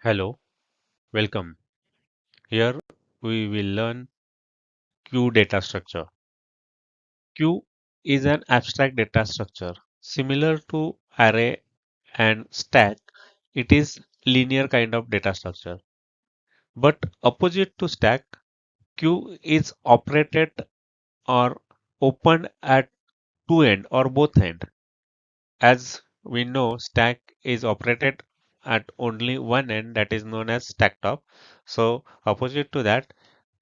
Hello, welcome. Here we will learn queue data structure. Queue is an abstract data structure. Similar to array and stack, it is linear kind of data structure. But opposite to stack, queue is operated or opened at two end or both end. As we know, stack is operated at only one end, that is known as stack top. So opposite to that,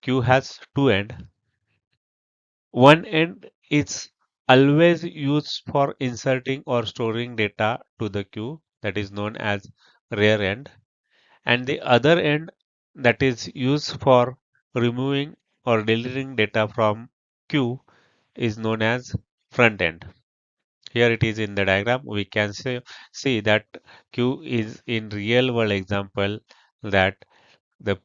queue has two end. One end is always used for inserting or storing data to the queue, that is known as rear end, and the other end that is used for removing or deleting data from queue is known as front end. Here it is in the diagram. We can see that queue is in real world example that the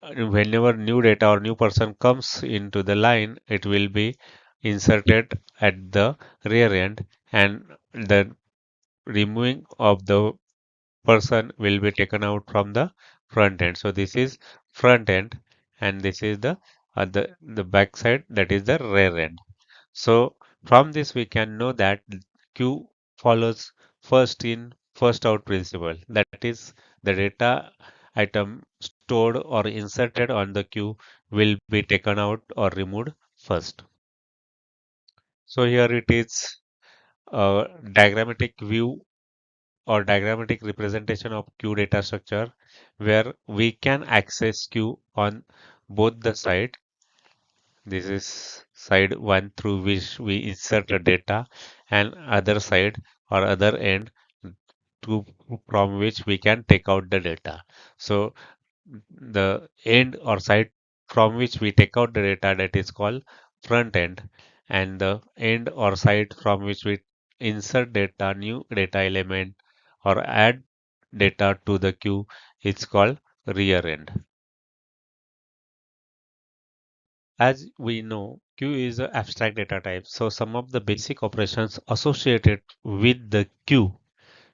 whenever new data or new person comes into the line, it will be inserted at the rear end, and the removing of the person will be taken out from the front end. So this is front end, and this is the back side, that is the rear end. So from this we can know that queue follows first in first out principle. That is, the data item stored or inserted on the queue will be taken out or removed first. So here it is a diagrammatic view or diagrammatic representation of queue data structure where we can access queue on both the side. This is side one through which we insert the data, and other side or other end to from which we can take out the data. So the end or side from which we take out the data, that is called front end, and the end or side from which we insert data, new data element, or add data to the queue is called rear end. As we know, queue is an abstract data type, so some of the basic operations associated with the queue.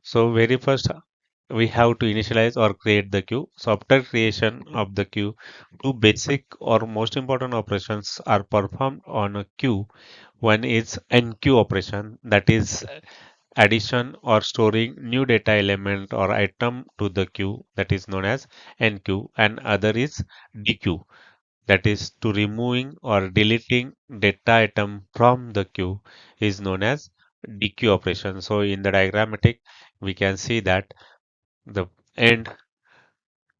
So very first we have to initialize or create the queue. So after creation of the queue, two basic or most important operations are performed on a queue. One is enqueue operation, that is addition or storing new data element or item to the queue, that is known as enqueue, and other is dequeue, that is to removing or deleting data item from the queue is known as dequeue operation. So in the diagrammatic, we can see that the end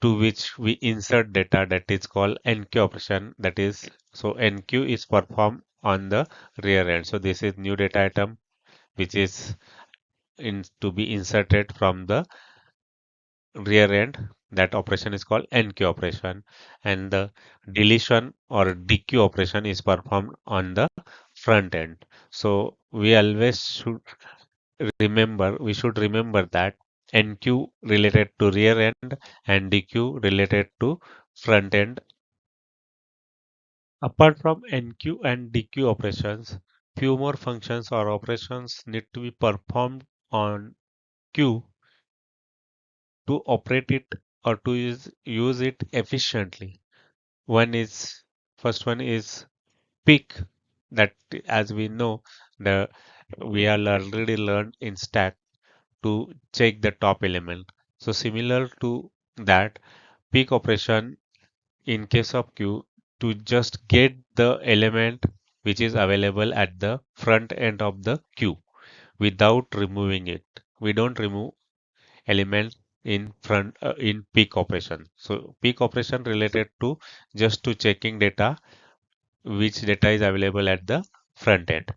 to which we insert data, that is called enqueue operation. That is, so enqueue is performed on the rear end. So this is new data item which is in to be inserted from the rear end. That operation is called enqueue operation, and the deletion or dequeue operation is performed on the front end. So we should remember that enqueue related to rear end and dequeue related to front end. Apart from enqueue and dequeue operations, few more functions or operations need to be performed on queue to operate it or to use it efficiently. One is First one is pick, that as we know, the we are already learned in stack to check the top element. So similar to that, pick operation in case of queue to just get the element which is available at the front end of the queue without removing it. We don't remove element in peak operation. So peak operation related to just to checking data, which data is available at the front end.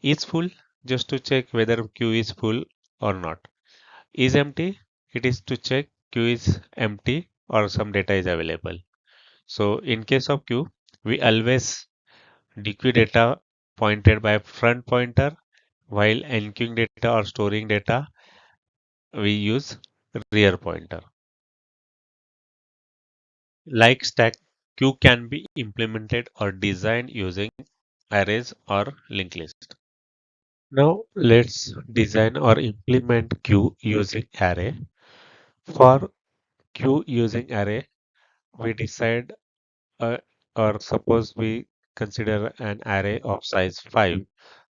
Is full, just to check whether queue is full or not. Is empty, it is to check queue is empty or some data is available. So in case of queue, we always dequeue data pointed by front pointer, while enqueuing data or storing data we use rear pointer. Like stack, queue can be implemented or designed using arrays or linked list. Now let's design or implement queue using array. For queue using array, we decide uh, or suppose we consider an array of size 5.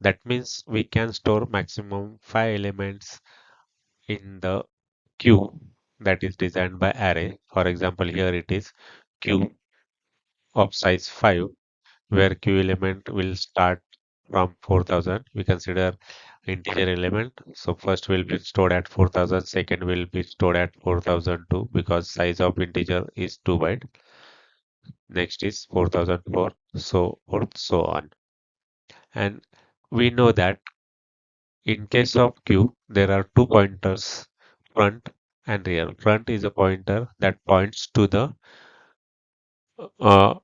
That means we can store maximum 5 elements in the queue that is designed by array. For example, here it is queue of size 5 where queue element will start from 4000. We consider integer element. So first will be stored at 4000, second will be stored at 4002 because size of integer is 2 byte. Next is 4004, so forth, so on. And we know that in case of queue, there are two pointers, front and rear. Front is a pointer that points to the uh,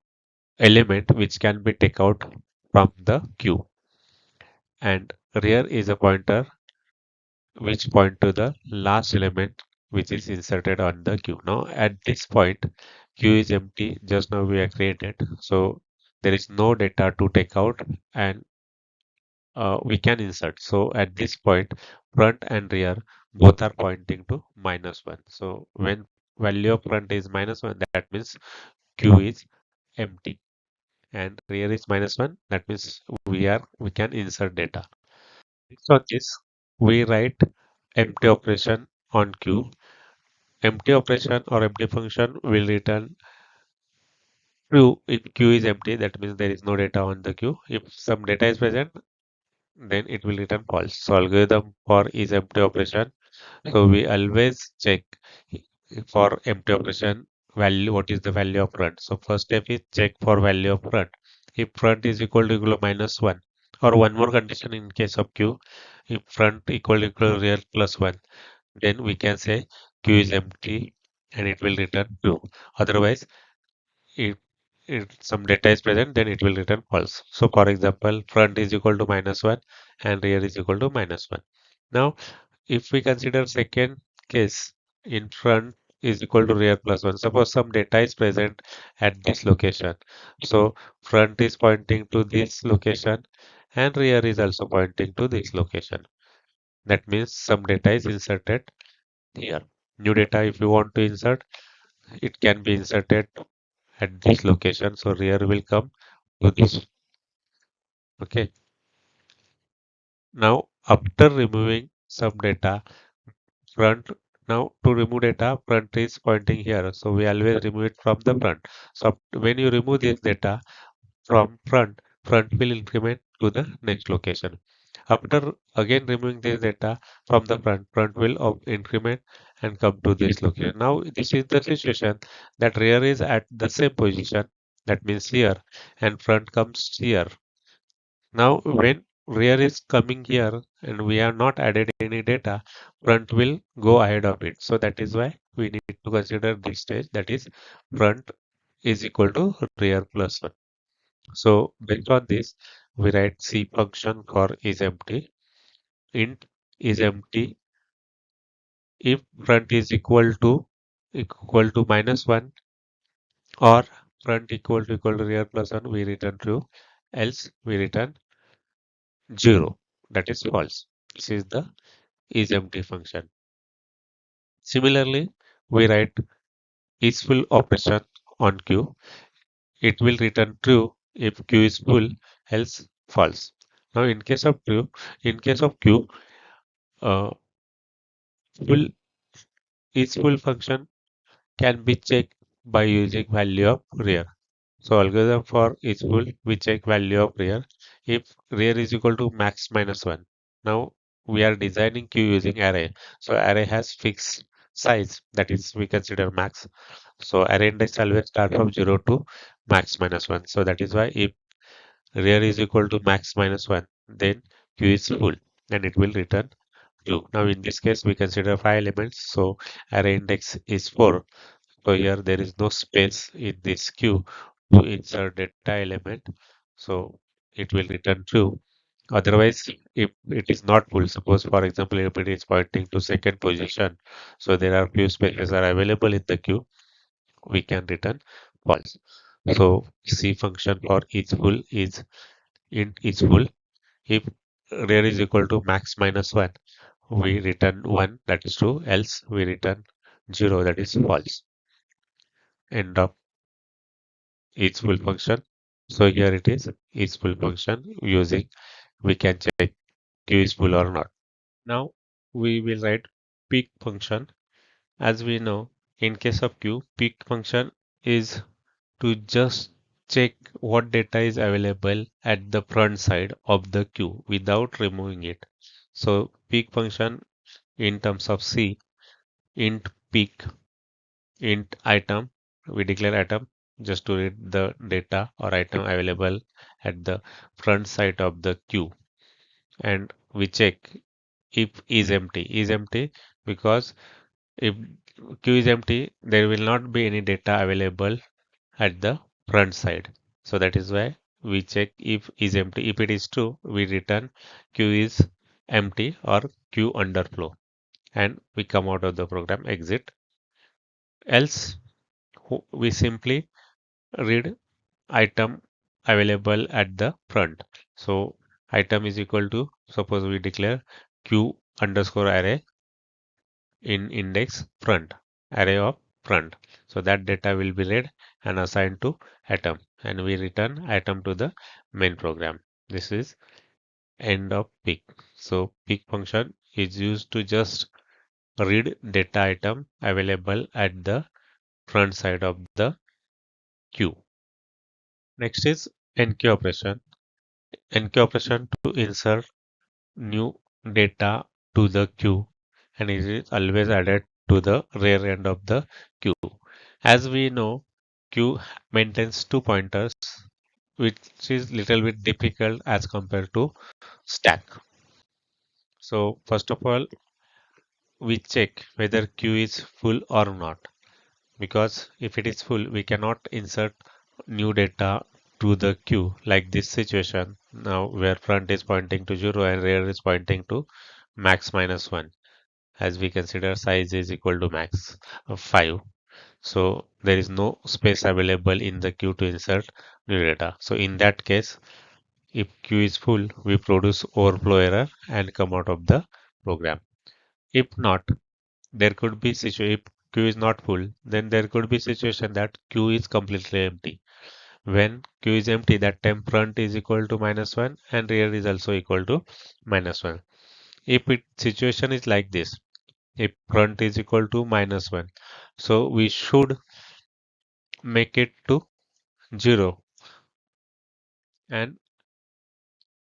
element which can be taken out from the queue, and rear is a pointer which point to the last element which is inserted on the queue. Now at this point, queue is empty. Just now we have created, so there is no data to take out, and we can insert. So at this point, front and rear both are pointing to -1. So when value of front is -1, that means queue is empty, and rear is -1. That means we can insert data. So this we write empty operation on queue. Empty operation or empty function will return true if queue is empty. That means there is no data on the queue. If some data is present, then it will return false. So algorithm for is empty operation. So we always check for empty operation value, what is the value of front. So first step is check for value of front. If front is equal to -1, or one more condition in case of queue, if front equal to rear +1, then we can say queue is empty and it will return true. Otherwise, if, if some data is present, then it will return false. So for example, front is equal to -1 and rear is equal to -1. Now, if we consider second case, in front is equal to rear +1. Suppose some data is present at this location. So front is pointing to this location and rear is also pointing to this location. That means some data is inserted here. New data, if you want to insert, it can be inserted at this location. So rear will come to this. Okay. Now, after removing some data, front, now to remove data, front is pointing here. So we always remove it from the front. So when you remove this data from front, front will increment to the next location. After again removing this data from the front, front will increment and come to this location. Now this is the situation that rear is at the same position, that means here, and front comes here. Now when rear is coming here and we have not added any data, front will go ahead of it. So that is why we need to consider this stage, that is front is equal to rear +1. So based on this, we write C function for is empty. Int is empty if front is equal to -1, or front equal to rear +1, we return true. Else we return 0. That is false. This is the is empty function. Similarly, we write is full operation on queue. It will return true if queue is full, else false. Now, in case of queue, uh, full is full function can be checked by using value of rear. So algorithm for is full, we check value of rear. If rear is equal to max -1. Now we are designing queue using array. So array has fixed size, that is we consider max. So array index always start from 0 to max -1. So that is why if rear is equal to max -1, then queue is full and it will return true. Now in this case we consider 5 elements. So array index is 4. So here there is no space in this queue to insert data element. So it will return true. Otherwise, if it is not full, suppose for example, if it is pointing to second position, so there are few spaces are available in the queue, we can return false. So C function for each full is int is full. If rear is equal to max -1, we return 1, that is true, else we return 0, that is false. End of each full function. So here it is each full function using we can check Q is full or not. Now we will write peak function. As we know, in case of Q, peak function is to just check what data is available at the front side of the queue without removing it. So peak function in terms of C, int peak, int item, we declare item just to read the data or item available at the front side of the queue, and we check if is empty because if queue is empty there will not be any data available at the front side. So that is why we check if is empty. If it is true, we return queue is empty or queue underflow, and we come out of the program, exit. Else we simply read item available at the front. So item is equal to, suppose we declare queue underscore array in index front, array of front. So that data will be read and assigned to atom, and we return item to the main program. This is end of peak. So peak function is used to just read data item available at the front side of the queue. Next is NQ operation. NQ operation to insert new data to the queue, and it is always added to the rear end of the queue. As we know, queue maintains two pointers, which is little bit difficult as compared to stack. So first of all, we check whether queue is full or not, because if it is full, we cannot insert new data to the queue like this situation now where front is pointing to 0 and rear is pointing to max minus 1, as we consider size is equal to max of 5. So there is no space available in the queue to insert new data. So in that case, if queue is full, we produce overflow error and come out of the program. If not, there could be situation, if queue is not full, then there could be situation that queue is completely empty. When queue is empty, that time front is equal to minus 1 and rear is also equal to minus 1. If it situation is like this, if front is equal to minus 1, so we should make it to 0, and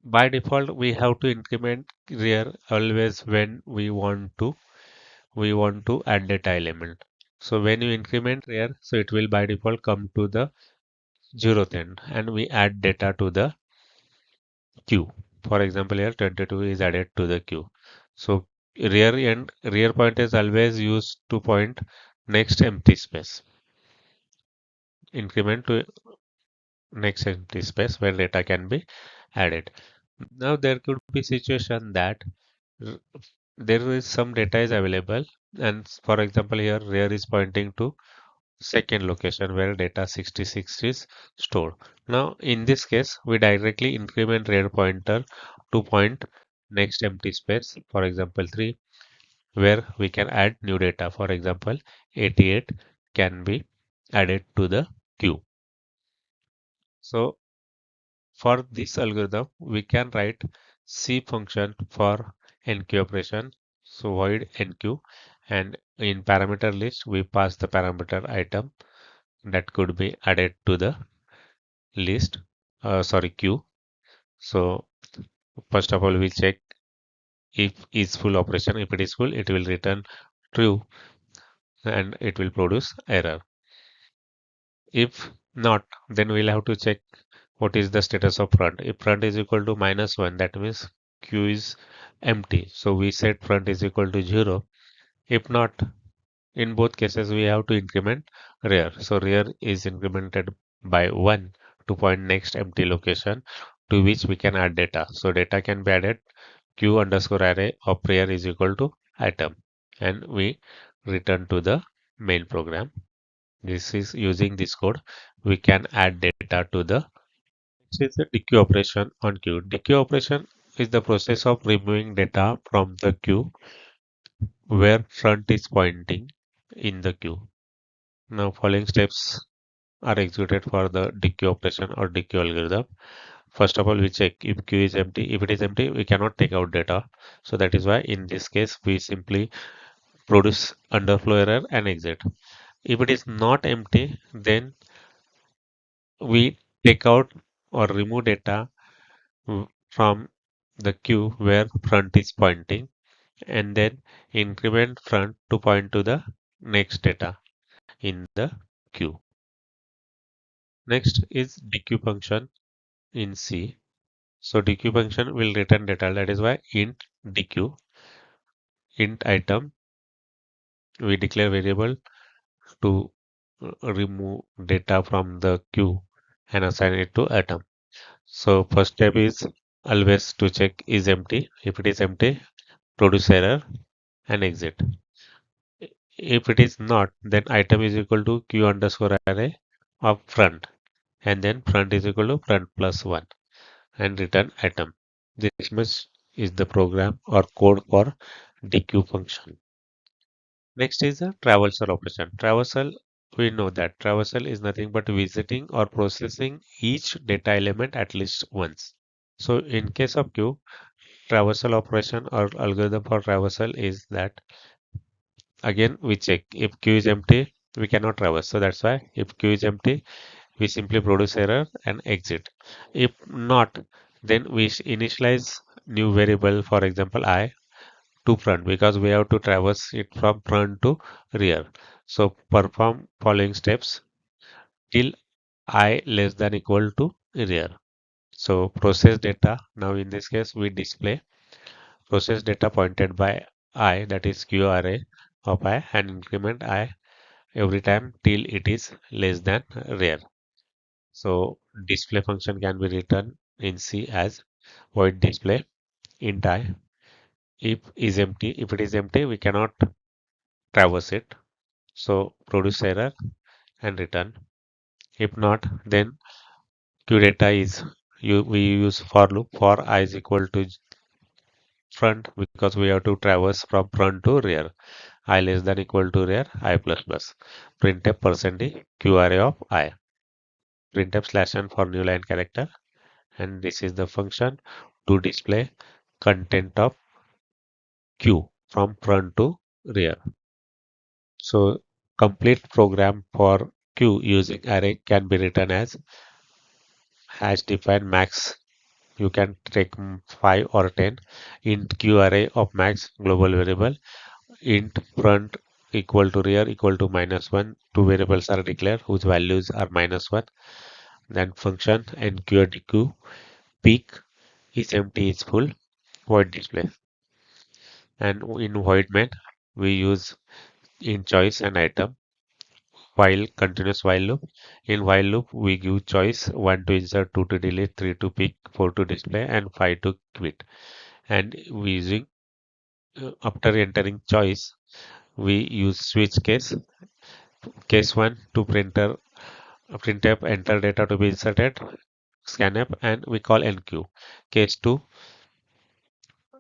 by default we have to increment rear always when we want to add data element. So when you increment rear, so it will by default come to the 0th end and we add data to the queue. For example, here 22 is added to the queue. So rear point is always used to point next empty space. Increment to next empty space where data can be added. Now there could be situation that r- there is some data is available, and for example here rear is pointing to second location where data 66 is stored. Now in this case we directly increment rear pointer to point next empty space, for example 3, where we can add new data. For example 88 can be added to the queue. So for this algorithm, we can write C function for NQ operation. So void NQ, and in parameter list, we pass the parameter item that could be added to the list, sorry, queue. So first of all, we check if is full operation. If it is full, it will return true and it will produce error. If not, then we'll have to check what is the status of front. If front is equal to minus 1, that means queue is empty. So we set front is equal to 0. If not, in both cases, we have to increment rear. So rear is incremented by 1 to point next empty location to which we can add data. So data can be added queue underscore array of rear is equal to item, and we return to the main program. This is using this code. We can add data to the. This is the dequeue operation on queue. Dequeue operation is the process of removing data from the queue where front is pointing. in the queue. Now following steps are executed for the dequeue operation or dequeue algorithm. First of all, we check if queue is empty. If it is empty, we cannot take out data. So that is why in this case, we simply produce underflow error and exit. If it is not empty, then we take out or remove data from the queue where front is pointing and then increment front to point to the next data in the queue. Next is dequeue function in C. So dequeue function will return data. That is why int dequeue, int item, we declare variable to remove data from the queue and assign it to item. So first step is always to check is empty. If it is empty, produce error and exit. If it is not, then item is equal to q underscore array of front and then front is equal to front plus 1 and return item. This much is the program or code for dequeue function. Next is the traversal operation. Traversal, we know that traversal is nothing but visiting or processing each data element at least once. So in case of queue, traversal operation or algorithm for traversal is that again we check if queue is empty, we cannot traverse. So that's why if queue is empty, we simply produce error and exit. If not, then we initialize new variable, for example, I to front because we have to traverse it from front to rear. So perform following steps till I less than equal to rear. So process data. Now in this case, we display process data pointed by I, that is Q array of I, and increment I every time till it is less than rear. So display function can be written in C as void display int I. If it is empty, we cannot traverse it. So produce error and return. If not, then QData is we use for loop for I is equal to front because we have to traverse from front to rear. I less than equal to rear I plus plus. Printf percentage q array of I. Printf slash n for new line character, and this is the function to display content of q from front to rear. So complete program for q using array can be written as hash define max. You can take 5 or 10 int q array of max global variable int front equal to rear equal to -1. Two variables are declared whose values are -1. Then function enqueue peak is empty is full void display. And in void main we use in choice and item while continuous while loop. In while loop we give choice 1 to insert, 2 to delete, 3 to pick, 4 to display, and 5 to quit. And we using after entering choice we use switch case. Case 1 to printf enter data to be inserted, scanf, and we call enqueue. Case 2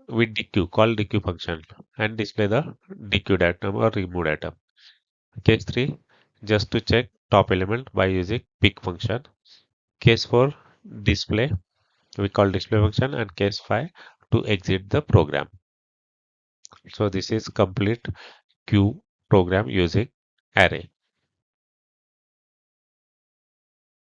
we dequeue, call dequeue function and display the dequeued item or removed item. Case 3 just to check top element by using pick function. Case 4 display, we call display function, and case 5 to exit the program. So this is complete queue program using array.